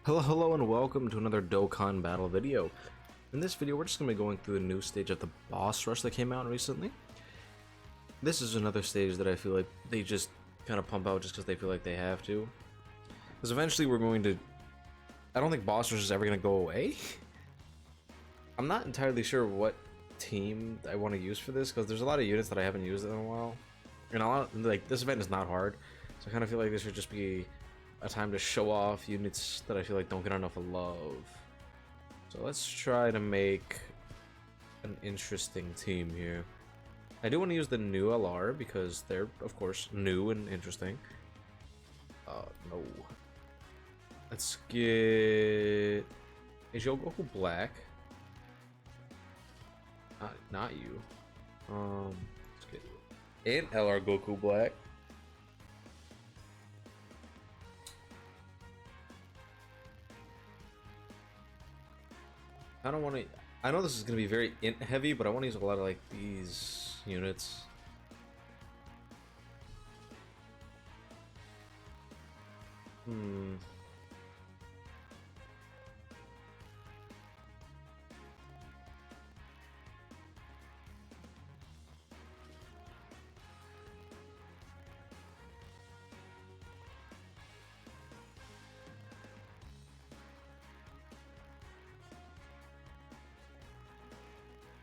Hello, and welcome to another Dokkan battle video. In this video, we're just going to be going through a new stage of the boss rush that came out recently. This is another stage that I feel like they just kind of pump out just because they feel like they have to. Because eventually we're going to... I don't think boss rush is ever going to go away. I'm not entirely sure what team I want to use for this, because there's a lot of units that I haven't used in a while. And like, this event is not hard, so I kind of feel like this should just be a time to show off units that I feel like don't get enough love. So let's try to make an interesting team here. I do want to use the new LR because they're, of course, new and interesting. No. Let's get... Is Goku Black? Not you. Let's get... And LR Goku Black. I don't want to... I know this is going to be very int heavy, but I want to use a lot of like these units.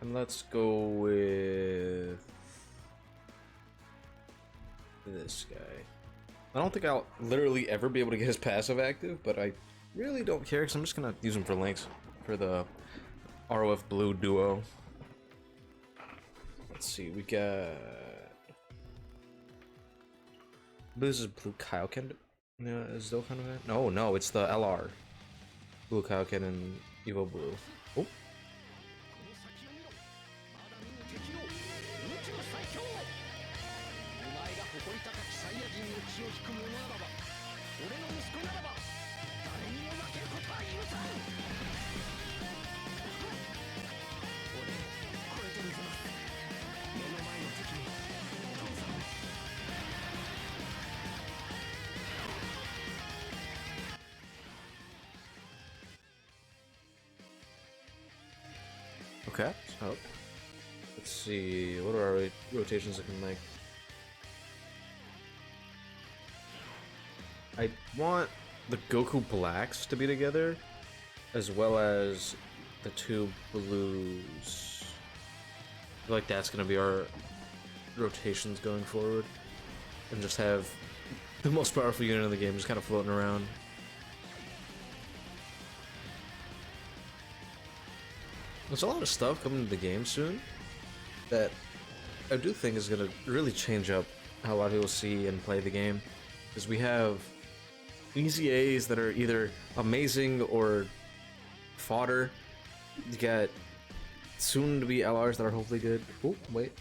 And let's go with this guy. I don't think I'll literally ever be able to get his passive active, but I really don't care because I'm just gonna use him for links for the ROF blue duo. Let's see, we got... This is blue Kaioken. No, is Dokkan event? No, it's the LR. Blue Kaioken and Evo Blue. Oh. Okay, so let's see, what are our rotations looking like? I want the Goku Blacks to be together, as well as the two Blues. I feel like that's gonna be our rotations going forward, and just have the most powerful unit in the game just kind of floating around. There's a lot of stuff coming to the game soon that I do think is going to really change up how a lot of people see and play the game. Because we have easy A's that are either amazing or fodder. You got soon to be LRs that are hopefully good. Oh, wait.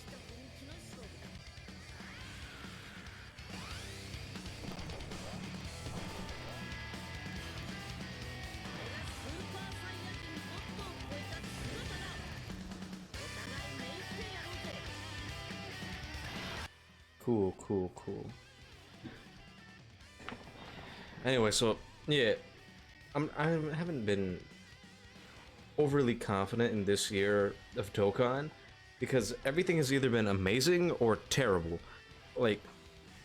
Cool. Anyway, so yeah, I haven't been overly confident in this year of Dokkan because everything has either been amazing or terrible. Like,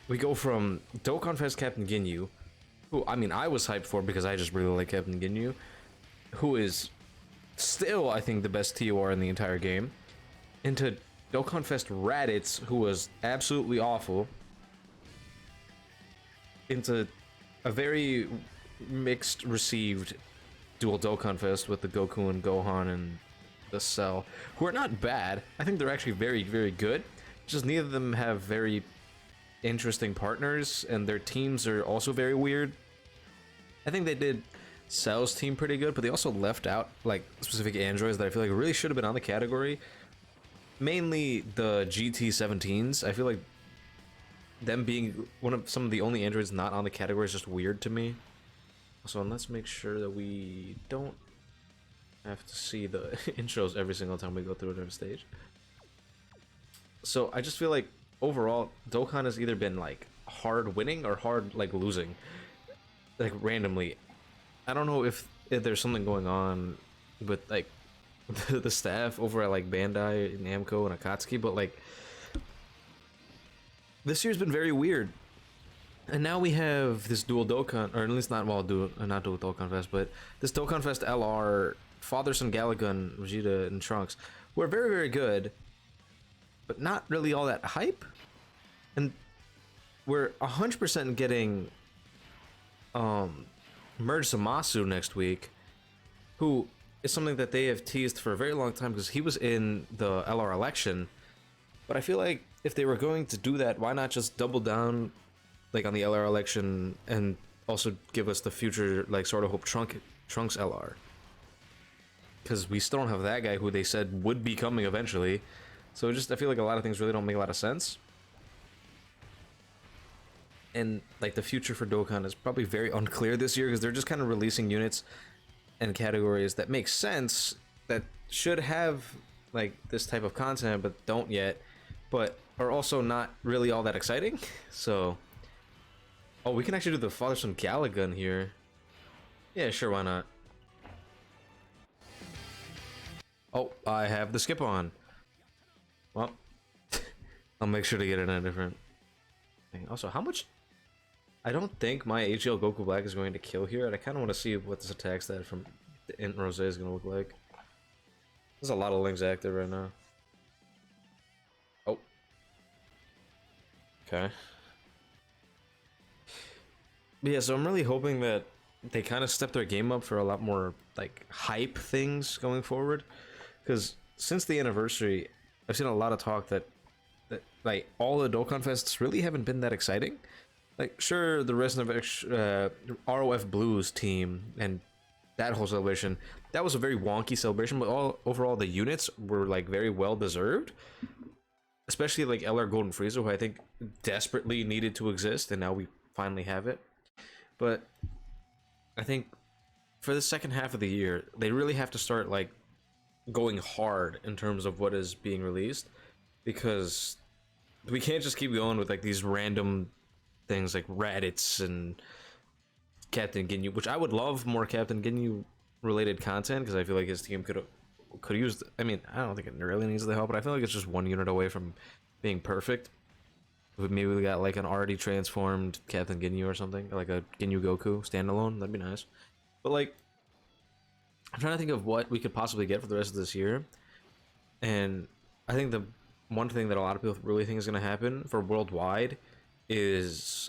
we go from Dokkan Fest Captain Ginyu, who I mean I was hyped for because I just really like Captain Ginyu, who is still I think the best TOR in the entire game, into Dokkan Fest Raditz, who was absolutely awful, into a very mixed received dual Dokkan Fest with the Goku and Gohan and the Cell, who are not bad. I think they're actually very, very good. Just neither of them have very interesting partners, and their teams are also very weird. I think they did Cell's team pretty good, but they also left out like specific androids that I feel like really should have been on the category. Mainly the GT17s. I feel like them being some of the only androids not on the category is just weird to me. So let's make sure that we don't have to see the intros every single time we go through another stage. So I just feel like overall Dokkan has either been like hard winning or hard like losing, like randomly. I don't know if there's something going on with like the staff over at like Bandai, Namco, and Akatsuki, but like this year's been very weird. And now we have this dual Dokkan, or at least not not dual Dokkan Fest, but this Dokkan Fest LR, Father Son Galagun, VEGETA, and Trunks, who are very, very good, but not really all that hype. And we're 100% getting Merge Zamasu next week, who is something that they have teased for a very long time because he was in the LR election. But I feel like if they were going to do that, why not just double down like on the LR election and also give us the future like sort of hope Trunks LR, because we still don't have that guy who they said would be coming eventually. So just I feel like a lot of things really don't make a lot of sense, and like the future for Dokkan is probably very unclear this year because they're just kind of releasing units and categories that make sense, that should have like this type of content but don't yet, but are also not really all that exciting. So oh, we can actually do the Father Son Galagun here. Yeah, sure, why not? Oh, I have the skip on. Well, I'll make sure to get it in a different thing. Also, how much? I don't think my HL Goku Black is going to kill here, and I kind of want to see what this attack stat from the Int Rose is going to look like. There's a lot of links active right now. Oh. Okay. But yeah, so I'm really hoping that they kind of step their game up for a lot more like hype things going forward, because since the anniversary I've seen a lot of talk that like all the Dokkan Fests really haven't been that exciting. Like sure, the rest of ROF Blues team and that whole celebration, that was a very wonky celebration, but overall the units were like very well deserved, especially like LR Golden Frieza, who I think desperately needed to exist, and now we finally have it. But I think for the second half of the year, they really have to start like going hard in terms of what is being released, because we can't just keep going with like these random things like Raditz and Captain Ginyu, which I would love more Captain Ginyu related content because I feel like his team could use. I mean, I don't think it really needs the help, but I feel like it's just one unit away from being perfect. Maybe we got like an already transformed Captain Ginyu or something, like a Ginyu Goku standalone. That'd be nice. But like, I'm trying to think of what we could possibly get for the rest of this year, and I think the one thing that a lot of people really think is going to happen for worldwide is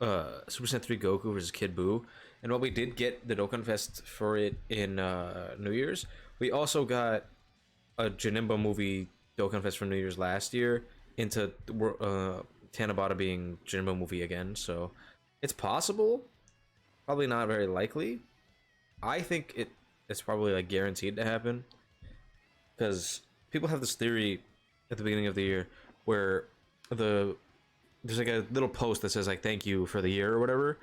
Super Saiyan 3 Goku versus Kid Buu. And while we did get the Dokkan Fest for it in New Year's, we also got a Janemba movie Dokkan Fest for New Year's last year into Tanabata being Janemba movie again. So it's possible, probably not very likely. I think it's probably like guaranteed to happen, because people have this theory at the beginning of the year where there's like a little post that says like thank you for the year or whatever,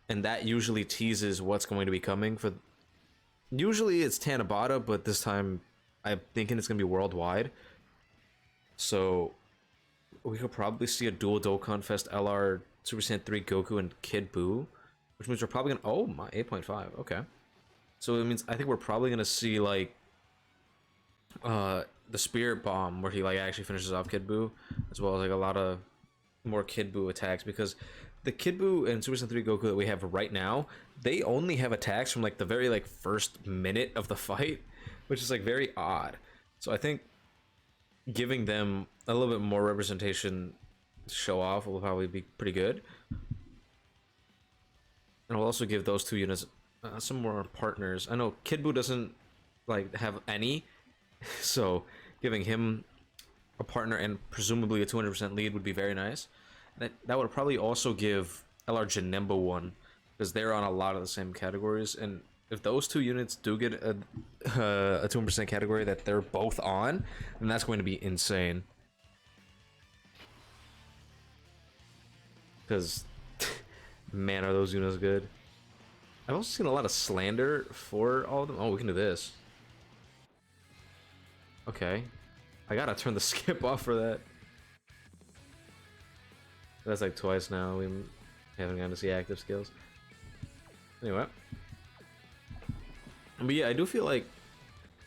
and that usually teases what's going to be coming for. Usually it's Tanabata, but this time I'm thinking it's gonna be worldwide. So we could probably see a dual Dokkan Fest LR Super Saiyan 3 Goku and Kid Buu, which means we're probably gonna, oh my, 8.5, okay. So it means I think we're probably gonna see like the Spirit Bomb where he like actually finishes off Kid Buu, as well as like a lot of more Kid Buu attacks, because the Kid Buu and Super Saiyan 3 Goku that we have right now, they only have attacks from like the very like first minute of the fight, which is like very odd. So I think giving them a little bit more representation to show off will probably be pretty good, and we'll also give those two units some more partners. I know Kid Buu doesn't like have any, so giving him a partner and presumably a 200% lead would be very nice. That would probably also give LR Janemba one, because they're on a lot of the same categories, and if those two units do get a 200% category that they're both on, then that's going to be insane. Because man, are those units good. I've also seen a lot of slander for all of them. Oh, we can do this. Okay. I gotta turn the skip off for that. That's like twice now we haven't gotten to see active skills. Anyway. But yeah, I do feel like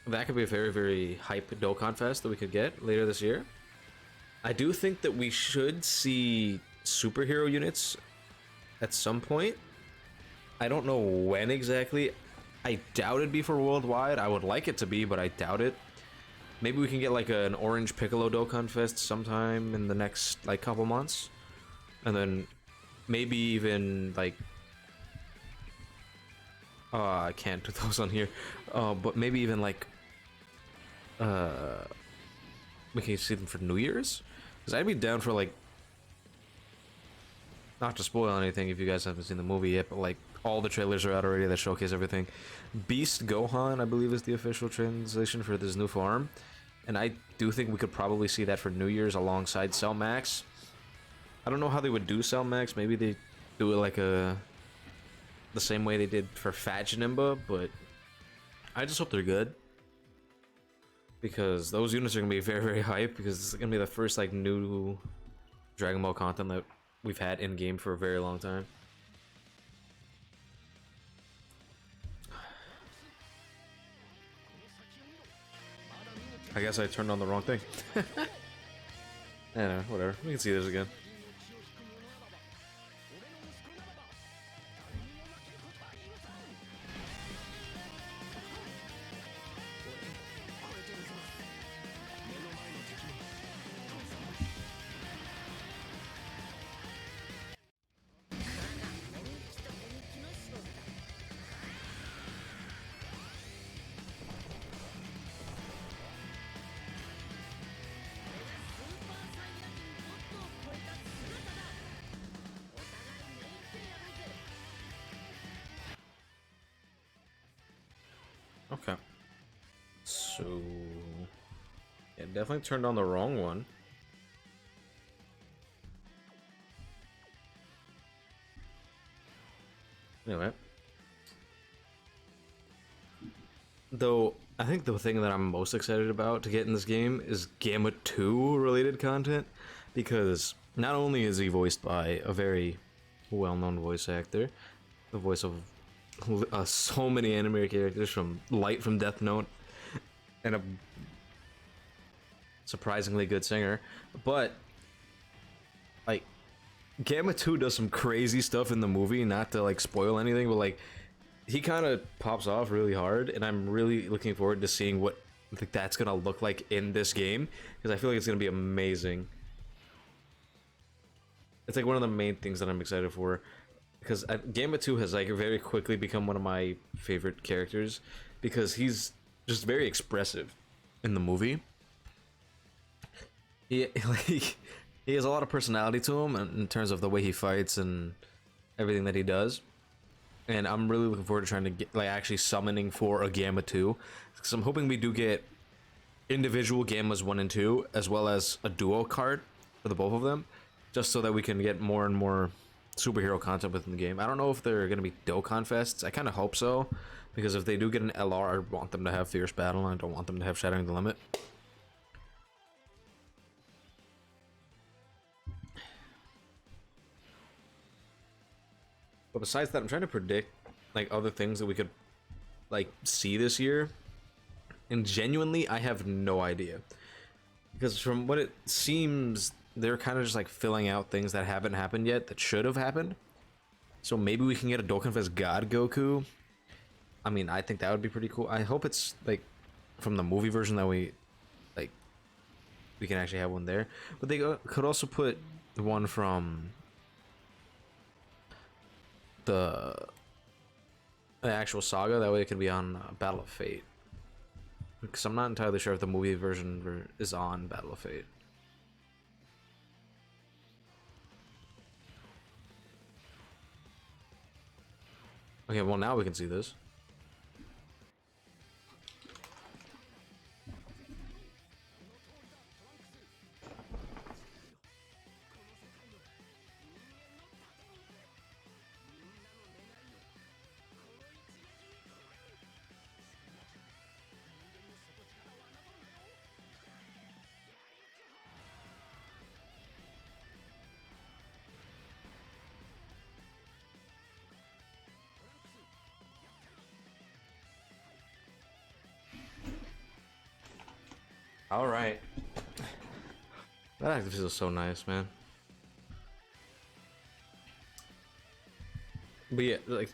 that could be a very, very hype Dokkan Fest that we could get later this year. I do think that we should see superhero units at some point. I don't know when exactly. I doubt it'd be for worldwide. I would like it to be, but I doubt it. Maybe we can get like an orange Piccolo Dokkan Fest sometime in the next like couple months. And then maybe even like I can't do those on here. But maybe even like we can see them for New Year's. Because I'd be down for like, not to spoil anything if you guys haven't seen the movie yet, but like all the trailers are out already that showcase everything. Beast Gohan, I believe, is the official translation for this new form. And I do think we could probably see that for New Year's alongside Cell Max. I don't know how they would do Cell Max. Maybe they do it like the same way they did for Fat Janemba, but I just hope they're good. Because those units are going to be very, very hype, because it's going to be the first like new Dragon Ball content that we've had in-game for a very long time. I guess I turned on the wrong thing. I don't know, whatever. We can see this again. Okay. So... yeah, definitely turned on the wrong one. Anyway. Though, I think the thing that I'm most excited about to get in this game is Gamma 2 related content. Because not only is he voiced by a very well-known voice actor, the voice of so many anime characters, from Light from Death Note, and a surprisingly good singer, but like Gamma 2 does some crazy stuff in the movie, not to like spoil anything, but like he kind of pops off really hard, and I'm really looking forward to seeing what like that's gonna look like in this game, because I feel like it's gonna be amazing. It's like one of the main things that I'm excited for, because Gamma 2 has like very quickly become one of my favorite characters, because he's just very expressive in the movie. He like he has a lot of personality to him in terms of the way he fights and everything that he does. And I'm really looking forward to trying to get like actually summoning for a Gamma 2, because I'm hoping we do get individual Gammas 1 and 2 as well as a duo card for the both of them, just so that we can get more and more superhero content within the game. I don't know if they're gonna be Dokkan Fests. I kind of hope so, because if they do get an LR, I want them to have Fierce Battle, and I don't want them to have Shattering the Limit. But besides that, I'm trying to predict like other things that we could like see this year, and genuinely I have no idea, because from what it seems, they're kind of just like filling out things that haven't happened yet that should have happened. So maybe we can get a Dokkan Fest God Goku. I mean, I think that would be pretty cool. I hope it's like from the movie version that we can actually have one there. But they could also put the one from the actual saga. That way it could be on Battle of Fate. Because I'm not entirely sure if the movie version is on Battle of Fate. Okay, well now we can see this. All right. That actually feels so nice, man. But yeah, like,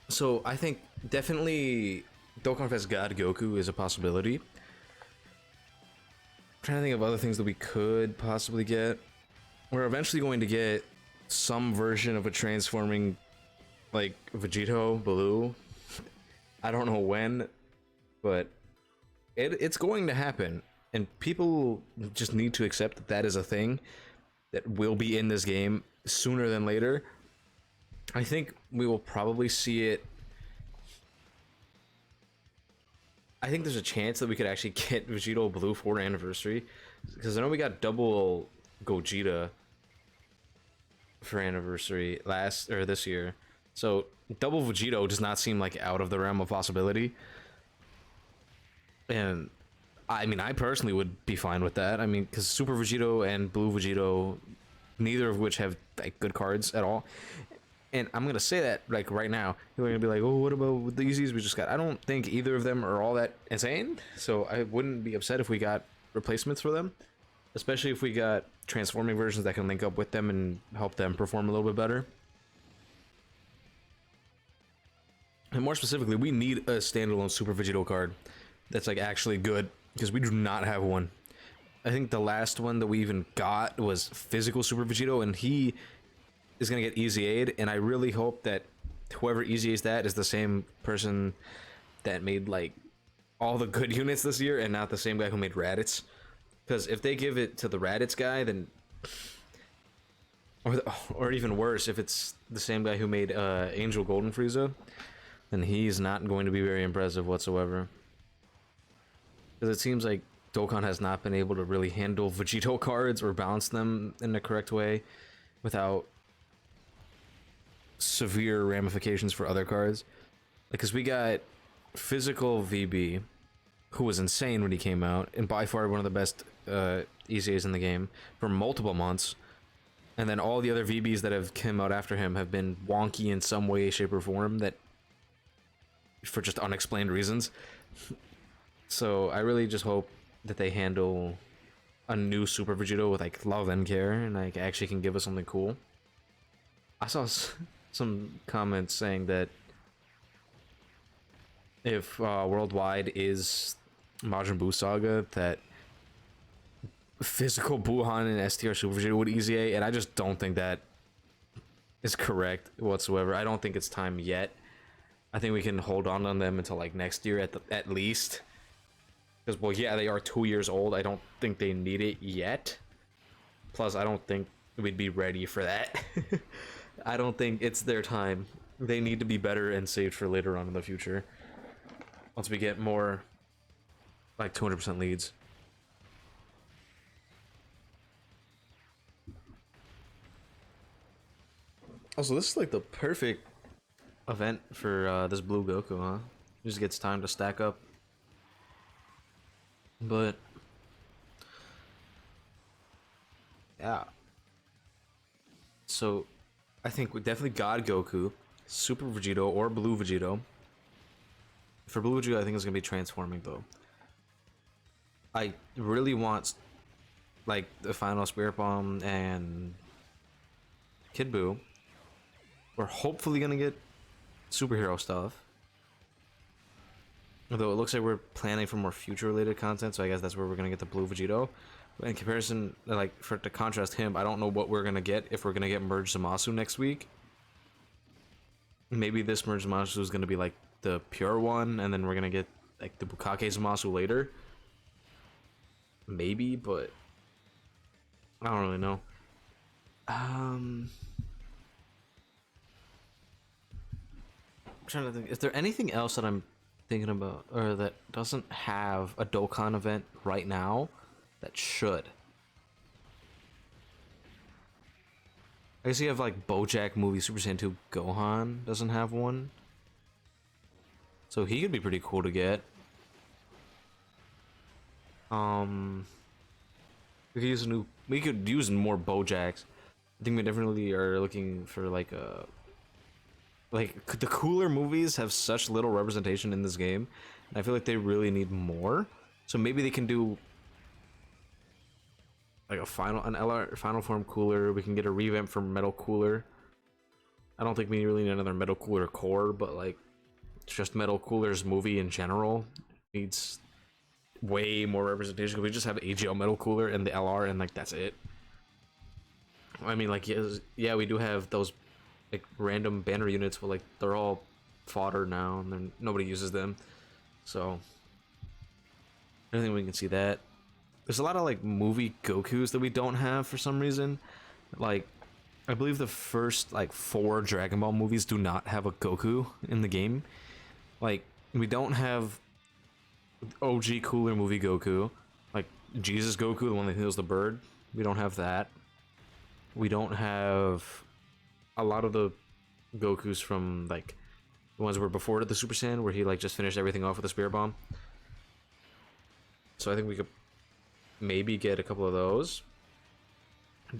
so I think definitely Dokkan Fest God Goku is a possibility. I'm trying to think of other things that we could possibly get. We're eventually going to get some version of a transforming, like, Vegito Blue. I don't know when, but it's going to happen. And people just need to accept that that is a thing that will be in this game sooner than later. I think we will probably see it. I think there's a chance that we could actually get Vegito Blue for anniversary, because I know we got double Gogeta for anniversary this year. So double Vegito does not seem like out of the realm of possibility. And I mean, I personally would be fine with that. I mean, because Super Vegito and Blue Vegito, neither of which have like good cards at all. And I'm gonna say that like right now, you're gonna be like, "Oh, what about the Easies we just got?" I don't think either of them are all that insane, so I wouldn't be upset if we got replacements for them, especially if we got transforming versions that can link up with them and help them perform a little bit better. And more specifically, we need a standalone Super Vegito card that's like actually good, because we do not have one. I think the last one that we even got was physical Super Vegito, and he is gonna get Easy Aid, and I really hope that whoever Easy Aids that is the same person that made like all the good units this year, and not the same guy who made Raditz. Because if they give it to the Raditz guy, then, or even worse, if it's the same guy who made Angel Golden Frieza, then he's not going to be very impressive whatsoever. Because it seems like Dokkan has not been able to really handle Vegito cards or balance them in the correct way without severe ramifications for other cards. Because we got physical VB, who was insane when he came out, and by far one of the best ECAs in the game for multiple months. And then all the other VBs that have come out after him have been wonky in some way, shape, or form, that for just unexplained reasons. So I really just hope that they handle a new Super Vegito with like love and care, and like actually can give us something cool. I saw some comments saying that if Worldwide is Majin Buu Saga, that physical Buhan and STR Super Vegeta would Easy A, and I just don't think that is correct whatsoever. I don't think it's time yet. I think we can hold on them until like next year at least. Because, well, yeah, they are 2 years old. I don't think they need it yet. Plus, I don't think we'd be ready for that. I don't think it's their time. They need to be better and saved for later on in the future. Once we get more, like, 200% leads. Also, this is like the perfect event for this Blue Goku, huh? He just gets time to stack up. But yeah, so I think we definitely God Goku, Super Vegito, or Blue Vegito. For Blue Vegito, I think it's gonna be transforming though. I really want like the final Spirit Bomb and Kid Buu. We're hopefully gonna get superhero stuff. Although it looks like we're planning for more future-related content, so I guess that's where we're gonna get the Blue Vegito. But in comparison, like to contrast him, I don't know what we're gonna get if we're gonna get Merged Zamasu next week. Maybe this Merged Zamasu is gonna be like the pure one, and then we're gonna get like the Bukake Zamasu later. Maybe, but I don't really know. I'm trying to think. Is there anything else that I'm thinking about, or that doesn't have a Dokkan event right now that should? I guess you have like BoJack movie Super Saiyan 2 Gohan doesn't have one, so he could be pretty cool to get. We could use more BoJacks. I think we definitely are looking for like a the cooler movies have such little representation in this game, and I feel like they really need more. So maybe they can do like an LR final form cooler. We can get a revamp for metal cooler. I don't think we really need another metal cooler core, but like just metal coolers movie in general needs way more representation. We just have AGL metal cooler and the LR, and like that's it. I mean, like, yes, yeah, we do have those like random banner units, but like they're all fodder now, and then nobody uses them. So I don't think we can see that. There's a lot of like movie Gokus that we don't have for some reason. Like, I believe the first like 4 Dragon Ball movies do not have a Goku in the game. Like, we don't have OG cooler movie Goku, like Jesus Goku, the one that heals the bird. We don't have that. We don't have a lot of the Gokus from like the ones that were before the Super Saiyan, where he like just finished everything off with a spear bomb. So I think we could maybe get a couple of those.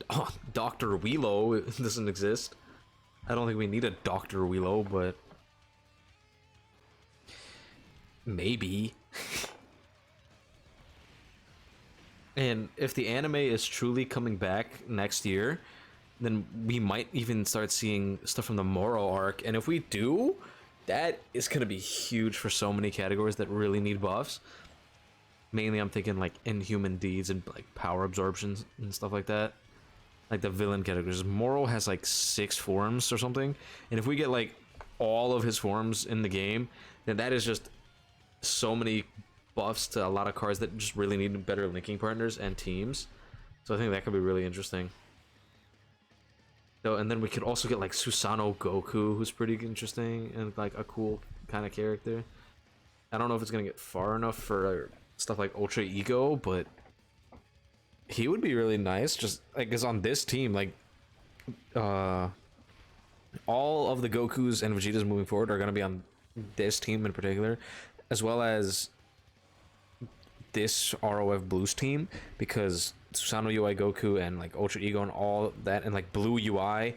Oh, Dr. Wheelo doesn't exist. I don't think we need a Dr. Wheelo, but maybe. And if the anime is truly coming back next year, then we might even start seeing stuff from the Moro arc. And if we do, that is going to be huge for so many categories that really need buffs. Mainly I'm thinking like inhuman deeds and like power absorptions and stuff like that. Like the villain categories. Moro has like 6 forms or something. And if we get like all of his forms in the game, then that is just so many buffs to a lot of cards that just really need better linking partners and teams. So I think that could be really interesting. So, and then we could also get like Susanoo Goku, who's pretty interesting and like a cool kind of character. I don't know if it's gonna get far enough for stuff like Ultra Ego, but he would be really nice. Just like, because on this team, like all of the Gokus and Vegetas moving forward are gonna be on this team in particular, as well as this ROF Blues team, because Susanoo UI Goku and like Ultra Ego and all that and like Blue UI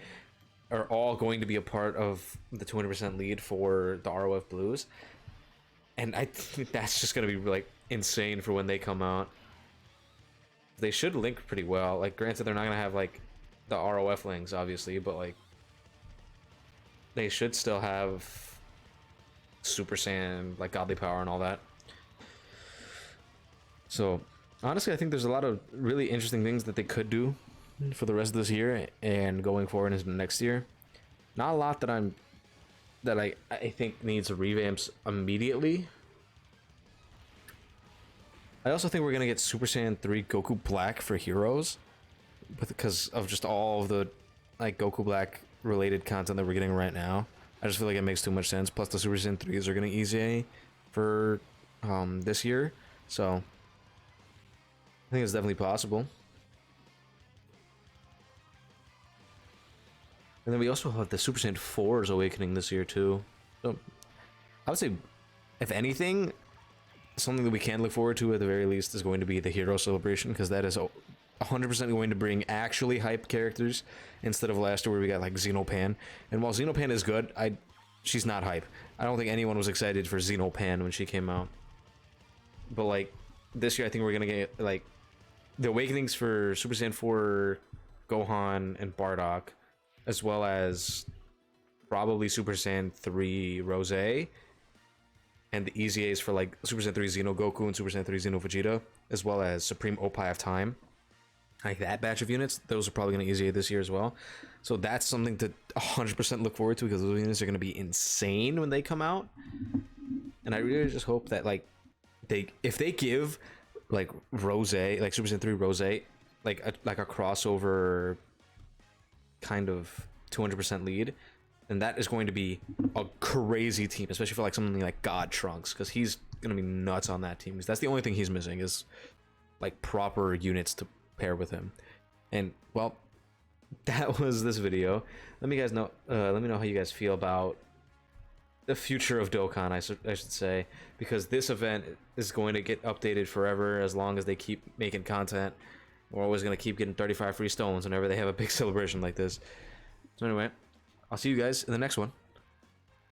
are all going to be a part of the 200% lead for the ROF Blues. And I think that's just going to be like insane for when they come out. They should link pretty well. Like, granted, they're not going to have like the ROF links, obviously, but like they should still have Super Saiyan, like Godly Power and all that. So honestly, I think there's a lot of really interesting things that they could do for the rest of this year and going forward into next year. Not a lot that I think needs revamps immediately. I also think we're gonna get Super Saiyan 3 Goku Black for Heroes, because of just all of the like Goku Black related content that we're getting right now. I just feel like it makes too much sense. Plus the Super Saiyan 3s are gonna easy for this year, so I think it's definitely possible. And then we also have the Super Saiyan 4's awakening this year too. So I would say, if anything, something that we can look forward to at the very least is going to be the Hero Celebration, because that is 100% going to bring actually hyped characters instead of last year where we got like Xenopan. And while Xenopan is good, she's not hype. I don't think anyone was excited for Xenopan when she came out. But like this year, I think we're gonna get like the awakenings for Super Saiyan 4, Gohan, and Bardock, as well as probably Super Saiyan 3 Rose, and the EZAs for like Super Saiyan 3 Xeno Goku and Super Saiyan 3 Xeno Vegeta, as well as Supreme Opie of Time. Like that batch of units, those are probably going to EZA this year as well. So that's something to 100% look forward to, because those units are going to be insane when they come out. And I really just hope that like if they give like Rose, like Super Saiyan 3 Rose, like a crossover kind of 200% lead, then that is going to be a crazy team, especially for like something like God Trunks, because he's gonna be nuts on that team. Because that's the only thing he's missing is like proper units to pair with him. And well, that was this video. Let me know how you guys feel about the future of Dokkan, I should say, because this event is going to get updated forever as long as they keep making content. We're always going to keep getting 35 free stones whenever they have a big celebration like this. So anyway, I'll see you guys in the next one.